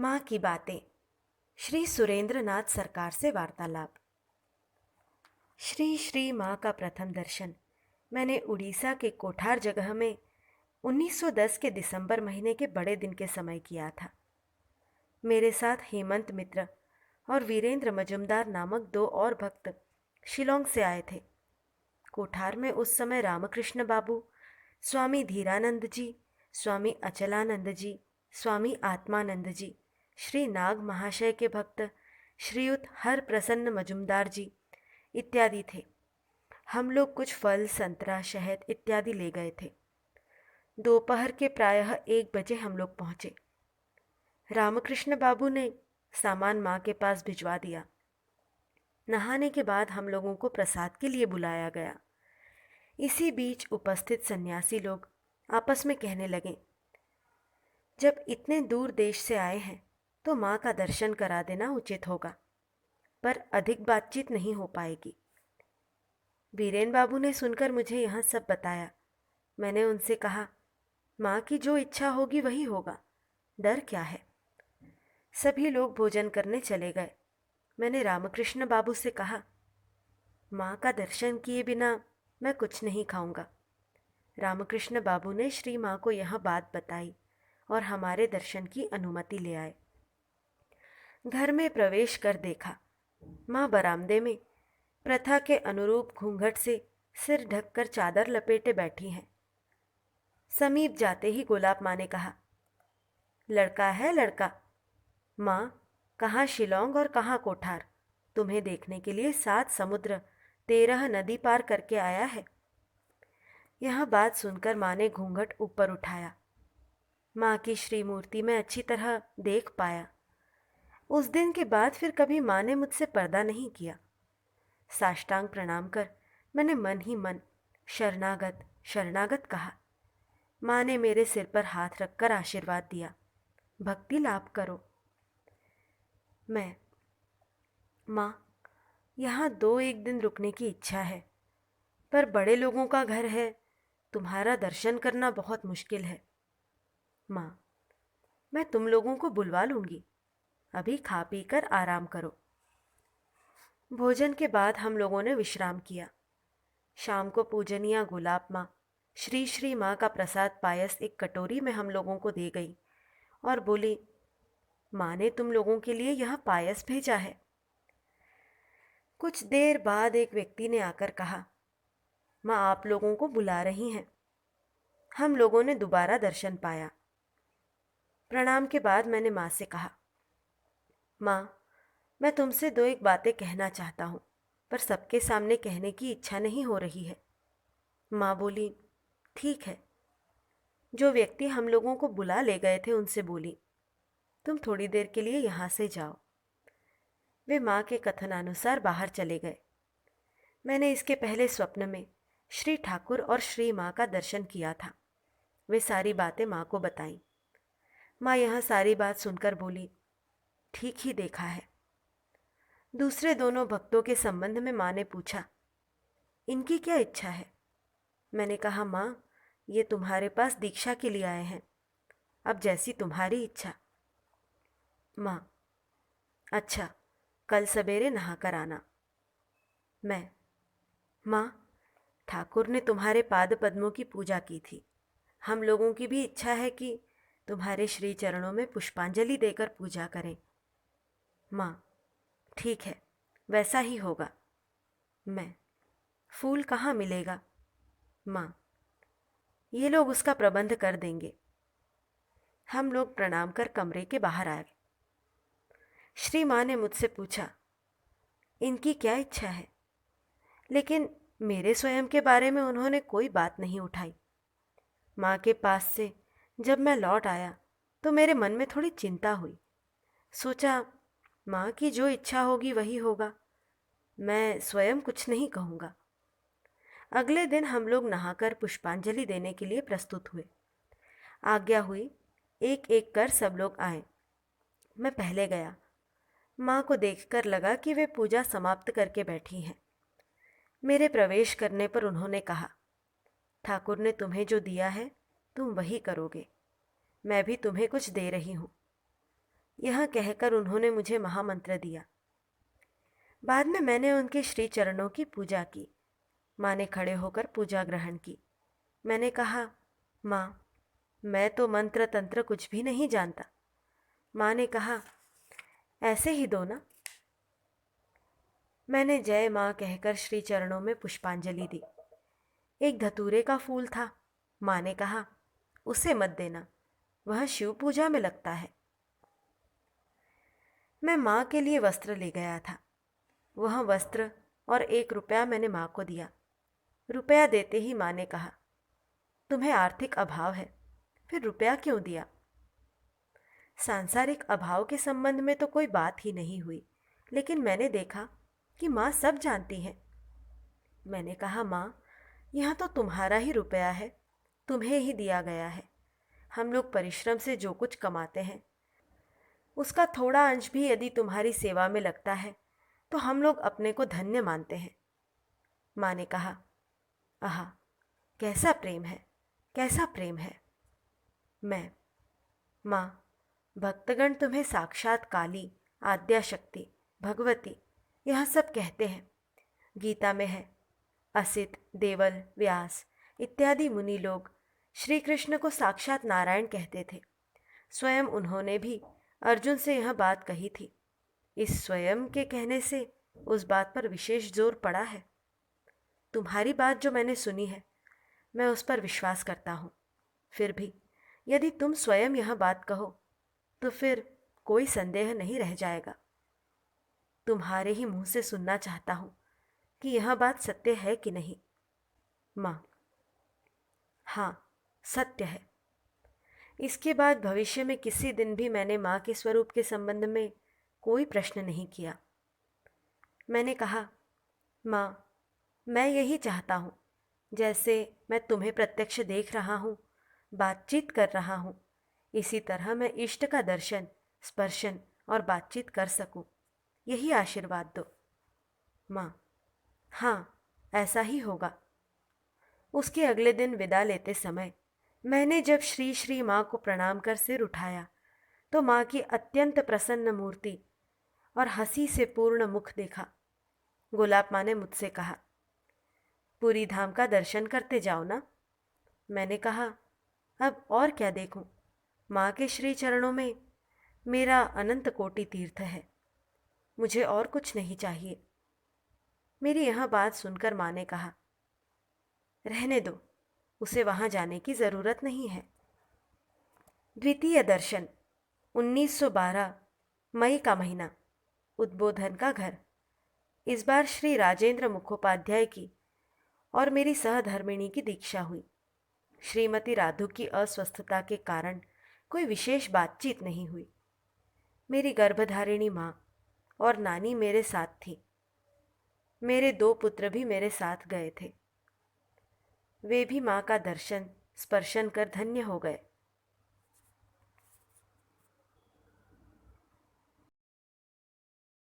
माँ की बातें। श्री सुरेंद्र नाथ सरकार से वार्तालाप। श्री श्री माँ का प्रथम दर्शन मैंने उड़ीसा के कोठार जगह में 1910 के दिसंबर महीने के बड़े दिन के समय किया था। मेरे साथ हेमंत मित्र और वीरेंद्र मजुमदार नामक दो और भक्त शिलोंग से आए थे। कोठार में उस समय रामकृष्ण बाबू, स्वामी धीरानंद जी, स्वामी अचलानंद जी, स्वामी आत्मानंद जी, श्री नाग महाशय के भक्त श्रीयुत हर प्रसन्न मजुमदार जी इत्यादि थे। हम लोग कुछ फल, संतरा, शहद इत्यादि ले गए थे। दोपहर के प्रायः 1 बजे हम लोग पहुंचे। रामकृष्ण बाबू ने सामान माँ के पास भिजवा दिया। नहाने के बाद हम लोगों को प्रसाद के लिए बुलाया गया। इसी बीच उपस्थित सन्यासी लोग आपस में कहने लगे, जब इतने दूर देश से आए हैं तो माँ का दर्शन करा देना उचित होगा, पर अधिक बातचीत नहीं हो पाएगी। बीरेन बाबू ने सुनकर मुझे यह सब बताया। मैंने उनसे कहा, माँ की जो इच्छा होगी वही होगा, डर क्या है। सभी लोग भोजन करने चले गए। मैंने रामकृष्ण बाबू से कहा, माँ का दर्शन किए बिना मैं कुछ नहीं खाऊंगा। रामकृष्ण बाबू ने श्री माँ को यह बात बताई और हमारे दर्शन की अनुमति ले आए। घर में प्रवेश कर देखा, माँ बरामदे में प्रथा के अनुरूप घूंघट से सिर ढककर चादर लपेटे बैठी हैं। समीप जाते ही गोलाब माँ ने कहा, लड़का है लड़का। माँ, कहाँ शिलोंग और कहाँ कोठार, तुम्हें देखने के लिए 7 समुद्र 13 नदी पार करके आया है। यह बात सुनकर माँ ने घूंघट ऊपर उठाया। माँ की श्रीमूर्ति में अच्छी तरह देख पाया। उस दिन के बाद फिर कभी माँ ने मुझसे पर्दा नहीं किया। साष्टांग प्रणाम कर मैंने मन ही मन शरणागत शरणागत कहा। माँ ने मेरे सिर पर हाथ रखकर आशीर्वाद दिया, भक्ति लाभ करो। मैं, माँ, यहाँ 2-1 दिन रुकने की इच्छा है, पर बड़े लोगों का घर है, तुम्हारा दर्शन करना बहुत मुश्किल है। माँ, मैं तुम लोगों को बुलवा लूँगी, अभी खा पी कर आराम करो। भोजन के बाद हम लोगों ने विश्राम किया। शाम को पूजनीय गुलाब माँ श्री श्री माँ का प्रसाद पायस एक कटोरी में हम लोगों को दे गई और बोली, माँ ने तुम लोगों के लिए यह पायस भेजा है। कुछ देर बाद एक व्यक्ति ने आकर कहा, माँ आप लोगों को बुला रही हैं। हम लोगों ने दोबारा दर्शन पाया। प्रणाम के बाद मैंने माँ से कहा, माँ, मैं तुमसे 2-1 बातें कहना चाहता हूँ, पर सबके सामने कहने की इच्छा नहीं हो रही है। माँ बोली, ठीक है। जो व्यक्ति हम लोगों को बुला ले गए थे उनसे बोली, तुम थोड़ी देर के लिए यहाँ से जाओ। वे माँ के कथनानुसार बाहर चले गए। मैंने इसके पहले स्वप्न में श्री ठाकुर और श्री माँ का दर्शन किया था। वे सारी बातें माँ को बताईं। माँ यह सारी बात सुनकर बोली, ठीक ही देखा है। दूसरे दोनों भक्तों के संबंध में माँ ने पूछा, इनकी क्या इच्छा है। मैंने कहा, माँ, ये तुम्हारे पास दीक्षा के लिए आए हैं, अब जैसी तुम्हारी इच्छा। माँ, अच्छा, कल सवेरे नहाकर आना। मैं, माँ, ठाकुर ने तुम्हारे पाद पद्मों की पूजा की थी। हम लोगों की भी इच्छा है कि तुम्हारे श्री चरणों में पुष्पांजलि देकर पूजा करें। माँ, ठीक है, वैसा ही होगा। मैं, फूल कहाँ मिलेगा। माँ, ये लोग उसका प्रबंध कर देंगे। हम लोग प्रणाम कर कमरे के बाहर आए। श्री माँ ने मुझसे पूछा, इनकी क्या इच्छा है, लेकिन मेरे स्वयं के बारे में उन्होंने कोई बात नहीं उठाई। माँ के पास से जब मैं लौट आया तो मेरे मन में थोड़ी चिंता हुई। सोचा, माँ की जो इच्छा होगी वही होगा, मैं स्वयं कुछ नहीं कहूँगा। अगले दिन हम लोग नहाकर पुष्पांजलि देने के लिए प्रस्तुत हुए। आज्ञा हुई, एक एक कर सब लोग आए। मैं पहले गया। माँ को देखकर लगा कि वे पूजा समाप्त करके बैठी हैं। मेरे प्रवेश करने पर उन्होंने कहा, ठाकुर ने तुम्हें जो दिया है तुम वही करोगे, मैं भी तुम्हें कुछ दे रही हूँ। यह कहकर उन्होंने मुझे महामंत्र दिया। बाद में मैंने उनके श्री चरणों की पूजा की। माँ ने खड़े होकर पूजा ग्रहण की। मैंने कहा, माँ, मैं तो मंत्र तंत्र कुछ भी नहीं जानता। माँ ने कहा, ऐसे ही दो ना। मैंने जय माँ कहकर श्री चरणों में पुष्पांजलि दी। एक धतूरे का फूल था। माँ ने कहा, उसे मत देना, वह शिव पूजा में लगता है। मैं माँ के लिए वस्त्र ले गया था। वह वस्त्र और 1 रुपया मैंने माँ को दिया। रुपया देते ही माँ ने कहा, तुम्हें आर्थिक अभाव है, फिर रुपया क्यों दिया? सांसारिक अभाव के संबंध में तो कोई बात ही नहीं हुई, लेकिन मैंने देखा कि माँ सब जानती है। मैंने कहा, माँ, यह तो तुम्हारा ही रुपया है, तुम्हें ही दिया गया है। हम लोग परिश्रम से जो कुछ कमाते हैं, उसका थोड़ा अंश भी यदि तुम्हारी सेवा में लगता है तो हम लोग अपने को धन्य मानते हैं। माँ ने कहा, आहा, कैसा प्रेम है, कैसा प्रेम है। मैं, माँ, भक्तगण तुम्हें साक्षात काली, आद्याशक्ति, भगवती यह सब कहते हैं। गीता में है, असित, देवल, व्यास इत्यादि मुनि लोग श्री कृष्ण को साक्षात नारायण कहते थे। स्वयं उन्होंने भी अर्जुन से यह बात कही थी। इस स्वयं के कहने से उस बात पर विशेष जोर पड़ा है। तुम्हारी बात जो मैंने सुनी है, मैं उस पर विश्वास करता हूँ। फिर भी यदि तुम स्वयं यह बात कहो तो फिर कोई संदेह नहीं रह जाएगा। तुम्हारे ही मुंह से सुनना चाहता हूँ कि यह बात सत्य है कि नहीं। माँ, हाँ, सत्य है। इसके बाद भविष्य में किसी दिन भी मैंने माँ के स्वरूप के संबंध में कोई प्रश्न नहीं किया। मैंने कहा, माँ, मैं यही चाहता हूँ, जैसे मैं तुम्हें प्रत्यक्ष देख रहा हूँ, बातचीत कर रहा हूँ, इसी तरह मैं इष्ट का दर्शन, स्पर्शन और बातचीत कर सकूँ। यही आशीर्वाद दो। माँ, हाँ, ऐसा ही होगा। उसके अगले दिन विदा लेते समय मैंने जब श्री श्री माँ को प्रणाम कर सिर उठाया तो माँ की अत्यंत प्रसन्न मूर्ति और हंसी से पूर्ण मुख देखा। गुलाब माँ ने मुझसे कहा, पूरी धाम का दर्शन करते जाओ ना। मैंने कहा, अब और क्या देखूं? माँ के श्री चरणों में मेरा अनंत कोटि तीर्थ है, मुझे और कुछ नहीं चाहिए। मेरी यह बात सुनकर माँ ने कहा, रहने दो, उसे वहाँ जाने की ज़रूरत नहीं है। द्वितीय दर्शन, 1912 मई का महीना, उद्बोधन का घर। इस बार श्री राजेंद्र मुखोपाध्याय की और मेरी सहधर्मिणी की दीक्षा हुई। श्रीमती राधु की अस्वस्थता के कारण कोई विशेष बातचीत नहीं हुई। मेरी गर्भधारिणी माँ और नानी मेरे साथ थी। मेरे 2 पुत्र भी मेरे साथ गए थे। वे भी माँ का दर्शन स्पर्शन कर धन्य हो गए।